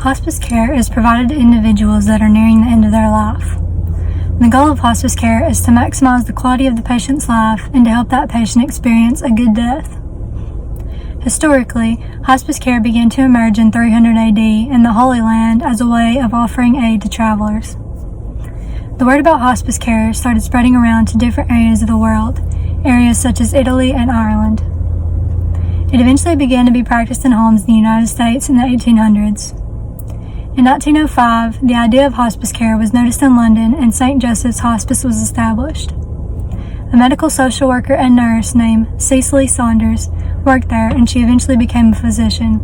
Hospice care is provided to individuals that are nearing the end of their life. The goal of hospice care is to maximize the quality of the patient's life and to help that patient experience a good death. Historically, hospice care began to emerge in 300 AD in the Holy Land as a way of offering aid to travelers. The word about hospice care started spreading around to different areas of the world, areas such as Italy and Ireland. It eventually began to be practiced in homes in the United States in the 1800s. In 1905, the idea of hospice care was noticed in London and St. Joseph's Hospice was established. A medical social worker and nurse named Cecily Saunders worked there, and she eventually became a physician.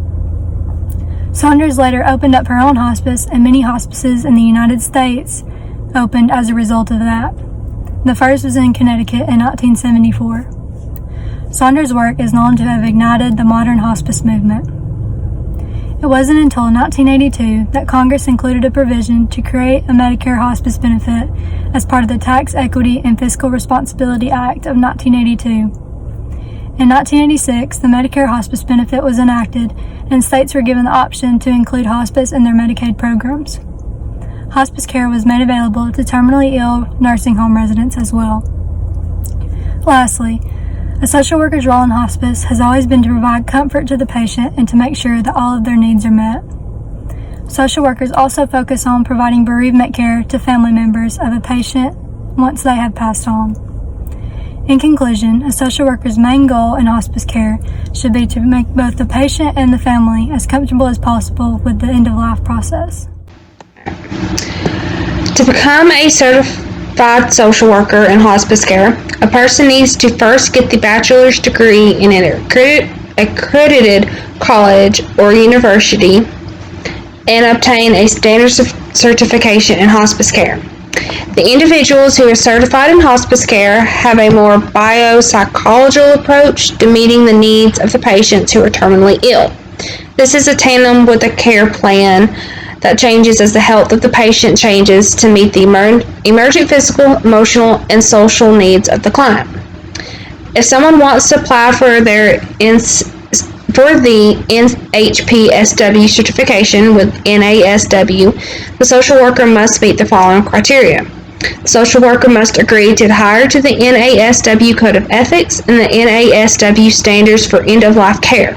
Saunders later opened up her own hospice, and many hospices in the United States opened as a result of that. The first was in Connecticut in 1974. Saunders' work is known to have ignited the modern hospice movement. It wasn't until 1982 that Congress included a provision to create a Medicare hospice benefit as part of the Tax Equity and Fiscal Responsibility Act of 1982. In 1986, the Medicare hospice benefit was enacted, and states were given the option to include hospice in their Medicaid programs. Hospice care was made available to terminally ill nursing home residents as well. Lastly, a social worker's role in hospice has always been to provide comfort to the patient and to make sure that all of their needs are met. Social workers also focus on providing bereavement care to family members of a patient once they have passed on. In conclusion, a social worker's main goal in hospice care should be to make both the patient and the family as comfortable as possible with the end-of-life process. To become a certified social worker in hospice care, a person needs to first get the bachelor's degree in an accredited college or university and obtain a standard certification in hospice care. The individuals who are certified in hospice care have a more biopsychological approach to meeting the needs of the patients who are terminally ill. This is a tandem with a care plan that changes as the health of the patient changes to meet the emergent physical, emotional, and social needs of the client. If someone wants to apply for the NHPSW certification with NASW, the social worker must meet the following criteria. The social worker must agree to adhere to the NASW Code of Ethics and the NASW Standards for End-of-Life Care.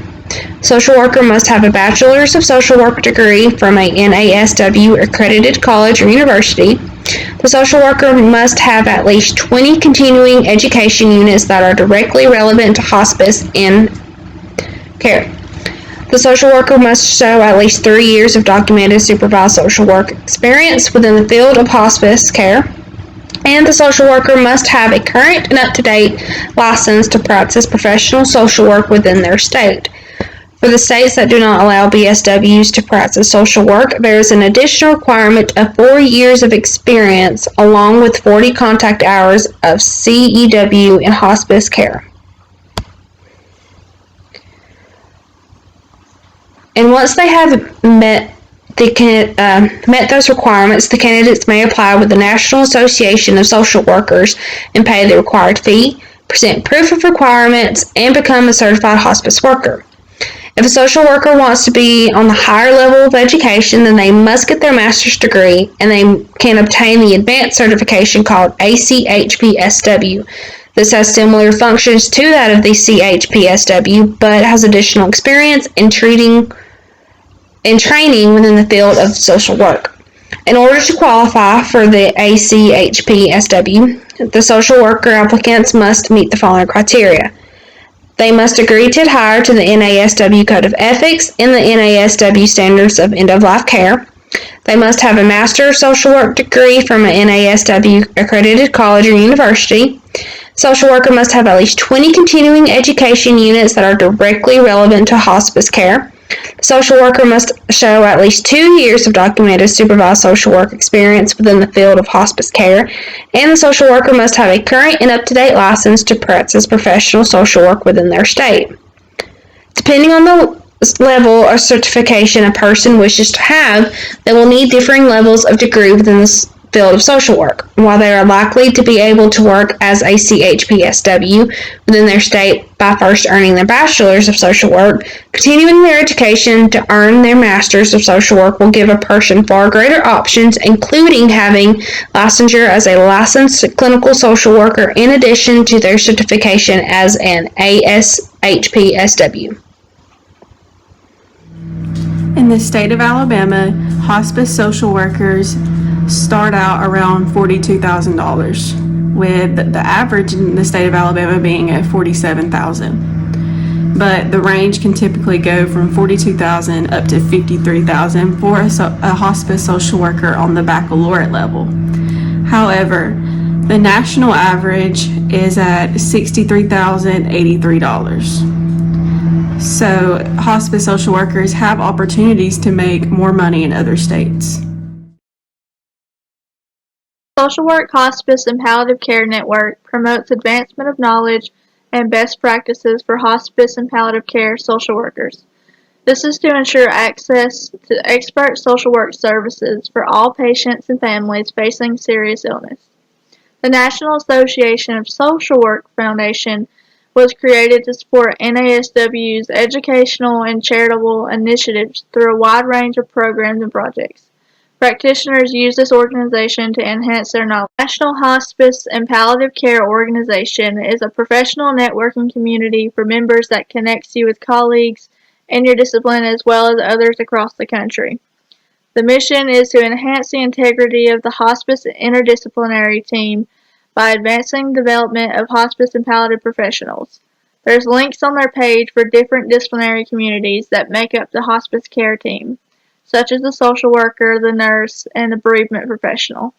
Social worker must have a Bachelor's of Social Work degree from a NASW accredited college or university. The social worker must have at least 20 continuing education units that are directly relevant to hospice and care. The social worker must show at least 3 years of documented supervised social work experience within the field of hospice care. And the social worker must have a current and up-to-date license to practice professional social work within their state. For the states that do not allow BSWs to practice social work, there is an additional requirement of 4 years of experience along with 40 contact hours of CEW in hospice care. And once they have met those requirements, the candidates may apply with the National Association of Social Workers and pay the required fee, present proof of requirements, and become a certified hospice worker. If a social worker wants to be on the higher level of education, then they must get their master's degree, and they can obtain the advanced certification called ACHPSW. This has similar functions to that of the CHPSW, but has additional experience in training within the field of social work. In order to qualify for the ACHPSW, the social worker applicants must meet the following criteria. They must agree to adhere to the NASW Code of Ethics and the NASW Standards of End-of-Life Care. They must have a Master of Social Work degree from an NASW accredited college or university. Social worker must have at least 20 continuing education units that are directly relevant to hospice care. The social worker must show at least 2 years of documented supervised social work experience within the field of hospice care, and the social worker must have a current and up-to-date license to practice professional social work within their state. Depending on the level of certification a person wishes to have, they will need differing levels of degree within the field of social work. While they are likely to be able to work as a CHPSW within their state by first earning their bachelor's of social work, continuing their education to earn their master's of social work will give a person far greater options, including having licensure as a licensed clinical social worker in addition to their certification as an ASHPSW. In the state of Alabama, hospice social workers start out around $42,000, with the average in the state of Alabama being at $47,000. But the range can typically go from $42,000 up to $53,000 for a hospice social worker on the baccalaureate level. However, the national average is at $63,083. So hospice social workers have opportunities to make more money in other states. Social Work, Hospice, and Palliative Care Network promotes advancement of knowledge and best practices for hospice and palliative care social workers. This is to ensure access to expert social work services for all patients and families facing serious illness. The National Association of Social Work Foundation was created to support NASW's educational and charitable initiatives through a wide range of programs and projects. Practitioners use this organization to enhance their knowledge. The National Hospice and Palliative Care Organization is a professional networking community for members that connects you with colleagues in your discipline as well as others across the country. The mission is to enhance the integrity of the hospice interdisciplinary team by advancing development of hospice and palliative professionals. There's links on their page for different disciplinary communities that make up the hospice care team, such as the social worker, the nurse, and the bereavement professional.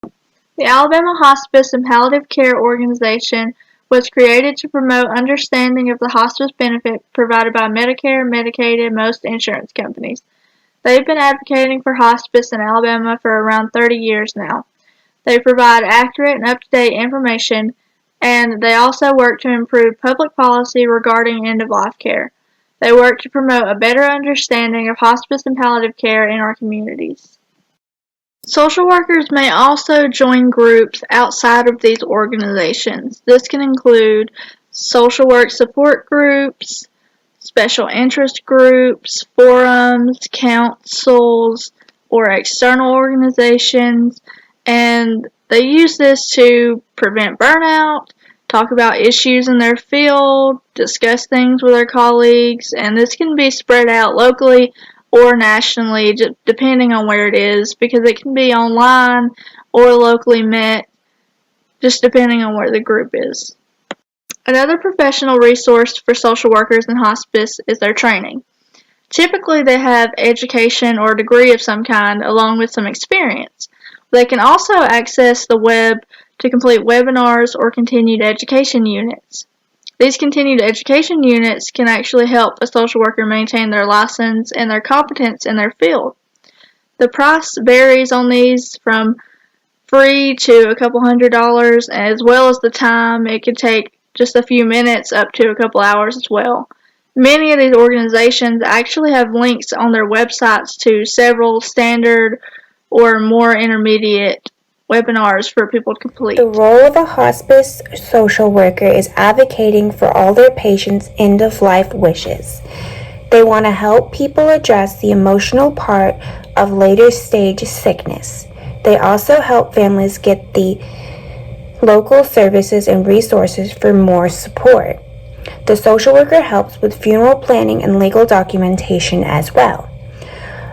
The Alabama Hospice and Palliative Care Organization was created to promote understanding of the hospice benefit provided by Medicare, Medicaid, and most insurance companies. They've been advocating for hospice in Alabama for around 30 years now. They provide accurate and up-to-date information, and they also work to improve public policy regarding end-of-life care. They work to promote a better understanding of hospice and palliative care in our communities. Social workers may also join groups outside of these organizations. This can include social work support groups, special interest groups, forums, councils, or external organizations, and they use this to prevent burnout, talk about issues in their field, discuss things with their colleagues, and this can be spread out locally or nationally, depending on where it is, because it can be online or locally met, just depending on where the group is. Another professional resource for social workers in hospice is their training. Typically, they have education or a degree of some kind along with some experience. They can also access the web to complete webinars or continued education units. These continued education units can actually help a social worker maintain their license and their competence in their field. The price varies on these from free to a couple $100, as well as the time. It could take just a few minutes up to a couple hours as well. Many of these organizations actually have links on their websites to several standard or more intermediate webinars for people to complete. The role of a hospice social worker is advocating for all their patients' end-of-life wishes. They want to help people address the emotional part of later stage sickness. They also help families get the local services and resources for more support. The social worker helps with funeral planning and legal documentation as well.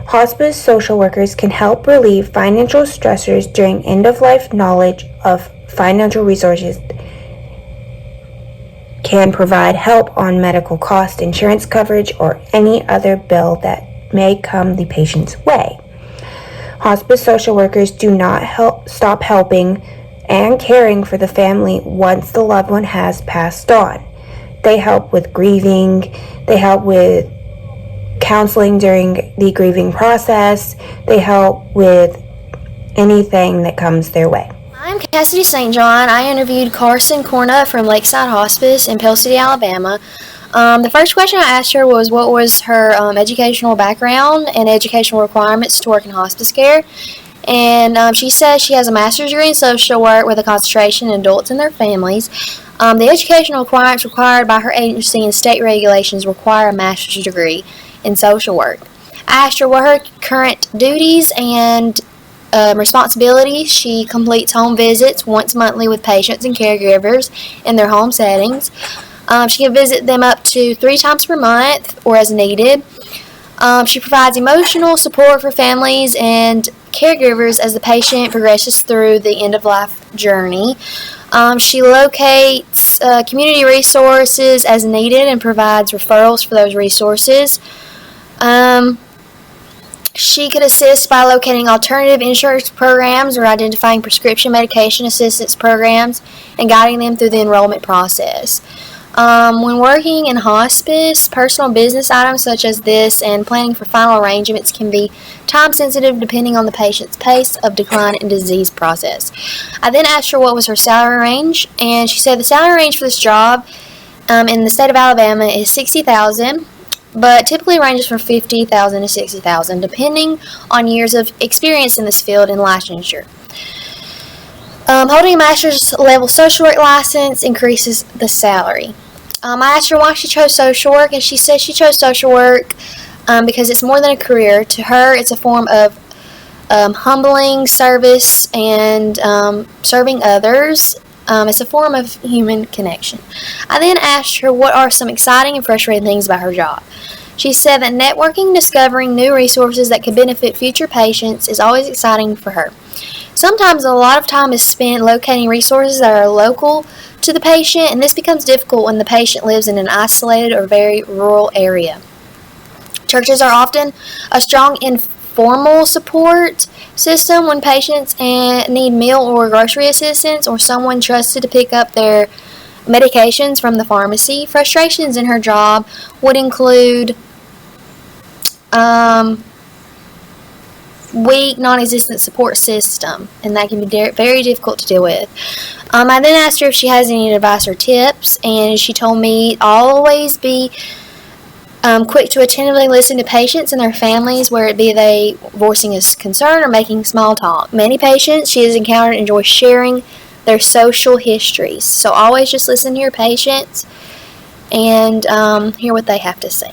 Hospice social workers can help relieve financial stressors during end-of-life. Knowledge of financial resources can provide help on medical cost, insurance coverage, or any other bill that may come the patient's way. Hospice social workers do not stop helping and caring for the family once the loved one has passed on. They help with grieving, they help with counseling during the grieving process, they help with anything that comes their way. I'm Cassidy St. John. I interviewed Carson Cornutt from Lakeside Hospice in Pell City, Alabama. The first question I asked her was what was her educational background and educational requirements to work in hospice care. And she says she has a master's degree in social work with a concentration in adults and their families. The educational requirements required by her agency and state regulations require a master's degree in social work. I asked her what her current duties and responsibilities. She completes home visits once monthly with patients and caregivers in their home settings. She can visit them up to 3 times per month or as needed. She provides emotional support for families and caregivers as the patient progresses through the end-of-life journey. She locates community resources as needed and provides referrals for those resources. She could assist by locating alternative insurance programs or identifying prescription medication assistance programs and guiding them through the enrollment process. When working in hospice, personal business items such as this and planning for final arrangements can be time sensitive depending on the patient's pace of decline and disease process. I then asked her what was her salary range, and she said the salary range for this job in the state of Alabama is $60,000, but typically ranges from $50,000 to $60,000 depending on years of experience in this field and licensure. Holding a master's level social work license increases the salary. I asked her why she chose social work, and she said she chose social work because it's more than a career. To her, it's a form of humbling service and serving others. It's a form of human connection. I then asked her what are some exciting and frustrating things about her job. She said that networking, discovering new resources that could benefit future patients is always exciting for her. Sometimes a lot of time is spent locating resources that are local to the patient, and this becomes difficult when the patient lives in an isolated or very rural area. Churches are often a strong informal support system when patients need meal or grocery assistance or someone trusted to pick up their medications from the pharmacy. Frustrations in her job would include weak, non-existent support system, and that can be very difficult to deal with. I then asked her if she has any advice or tips, and she told me always be quick to attentively listen to patients and their families, where it be they voicing a concern or making small talk. Many patients she has encountered enjoy sharing their social histories, so always just listen to your patients and hear what they have to say.